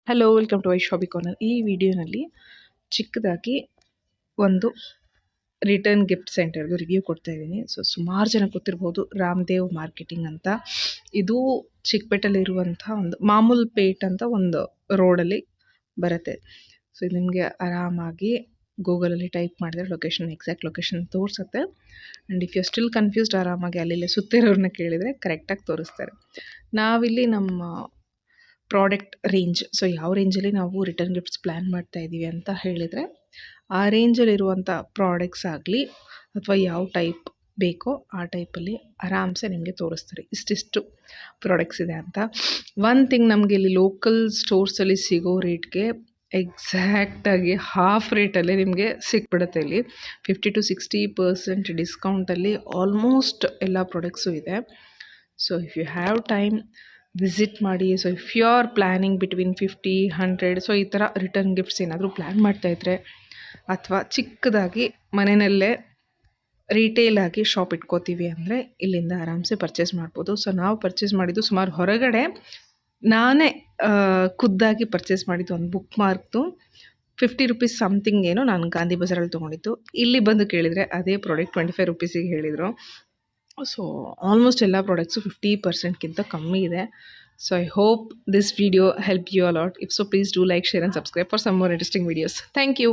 Hello, welcome to Vaishabi corner. ಈ ವಿಡಿಯೋನಲ್ಲಿ ಚಿಕ್ಕದಾಗಿ ಒಂದು ರಿಟರ್ನ್ ಗಿಫ್ಟ್ ಸೆಂಟರ್ದು ರಿವ್ಯೂ ಕೊಡ್ತಾ ಇದ್ದೀನಿ. ಸುಮಾರು ಜನ ಗೊತ್ತಿರ್ಬೋದು, ರಾಮದೇವ್ ಮಾರ್ಕೆಟಿಂಗ್ ಅಂತ. ಇದು ಚಿಕ್ಕಪೇಟೆಯಲ್ಲಿರುವಂಥ ಒಂದು ಮಾಮೂಲ್ ಪೇಟ್ ಅಂತ ಒಂದು ರೋಡಲ್ಲಿ ಬರುತ್ತೆ. ಇದು ನಿಮಗೆ ಆರಾಮಾಗಿ ಗೂಗಲಲ್ಲಿ ಟೈಪ್ ಮಾಡಿದ್ರೆ ಎಕ್ಸಾಕ್ಟ್ ಲೊಕೇಶನ್ ತೋರಿಸುತ್ತೆ. And if you still confused, ಆರಾಮಾಗಿ ಅಲ್ಲಿ ಸುತ್ತಿರೋರನ್ನ ಕೇಳಿದರೆ ಕರೆಕ್ಟಾಗಿ ತೋರಿಸ್ತಾರೆ. ನಾವಿಲ್ಲಿ ನಮ್ಮ ಪ್ರಾಡಕ್ಟ್ ರೇಂಜ್, ಯಾವ ರೇಂಜಲ್ಲಿ ನಾವು ರಿಟರ್ನ್ ಗಿಫ್ಟ್ಸ್ ಪ್ಲ್ಯಾನ್ ಮಾಡ್ತಾ ಇದ್ದೀವಿ ಅಂತ ಹೇಳಿದರೆ, ಆ ರೇಂಜಲ್ಲಿರುವಂಥ ಪ್ರಾಡಕ್ಟ್ಸ್ ಆಗಲಿ ಅಥವಾ ಯಾವ ಟೈಪ್ ಬೇಕೋ ಆ ಟೈಪಲ್ಲಿ ಆರಾಮ್ಸೆ ನಿಮಗೆ ತೋರಿಸ್ತಾರೆ ಇಷ್ಟಿಷ್ಟು ಪ್ರಾಡಕ್ಟ್ಸ್ ಇದೆ ಅಂತ. ಒನ್ ಥಿಂಗ್, ನಮಗೆ ಇಲ್ಲಿ ಲೋಕಲ್ ಸ್ಟೋರ್ಸಲ್ಲಿ ಸಿಗೋ ರೇಟ್ಗೆ ಎಕ್ಸಾಕ್ಟಾಗಿ ಹಾಫ್ ರೇಟಲ್ಲೇ ನಿಮಗೆ ಸಿಕ್ಬಿಡುತ್ತೆ. ಇಲ್ಲಿ 50-60% ಡಿಸ್ಕೌಂಟಲ್ಲಿ ಆಲ್ಮೋಸ್ಟ್ ಎಲ್ಲ ಪ್ರಾಡಕ್ಟ್ಸು ಇದೆ. If you have time, visit ಮಾಡಿ. If you are planning between 50-100, ಈ ಥರ ರಿಟರ್ನ್ ಗಿಫ್ಟ್ಸ್ ಏನಾದರೂ ಪ್ಲ್ಯಾನ್ ಮಾಡ್ತಾಯಿದ್ರೆ, ಅಥವಾ ಚಿಕ್ಕದಾಗಿ ಮನೆಯಲ್ಲೇ ರೀಟೇಲಾಗಿ ಶಾಪ್ ಇಟ್ಕೋತೀವಿ ಅಂದರೆ ಇಲ್ಲಿಂದ ಆರಾಮ್ಸೆ ಪರ್ಚೇಸ್ ಮಾಡ್ಬೋದು. ನಾವು ಪರ್ಚೇಸ್ ಮಾಡಿದ್ದು ಸುಮಾರು ಹೊರಗಡೆ ನಾನೇ ಖುದ್ದಾಗಿ ಪರ್ಚೇಸ್ ಮಾಡಿದ್ದು ಒಂದು ಬುಕ್ ಮಾರ್ಕ್ದು ₹50 ಸಮಥಿಂಗ್ ಏನೋ ನಾನು ಗಾಂಧಿ ಬಜಾರಲ್ಲಿ ತೊಗೊಂಡಿದ್ದು. ಇಲ್ಲಿ ಬಂದು ಕೇಳಿದರೆ ಅದೇ ಪ್ರಾಡಕ್ಟ್ ₹25 ಹೇಳಿದರು. ಆಲ್ಮೋಸ್ಟ್ ಎಲ್ಲ ಪ್ರಾಡಕ್ಟ್ಸು 50%ಗಿಂತ ಕಮ್ಮಿ ಇದೆ. I hope this video helped you a lot. If so, please do like, share and subscribe for some more interesting videos. Thank you.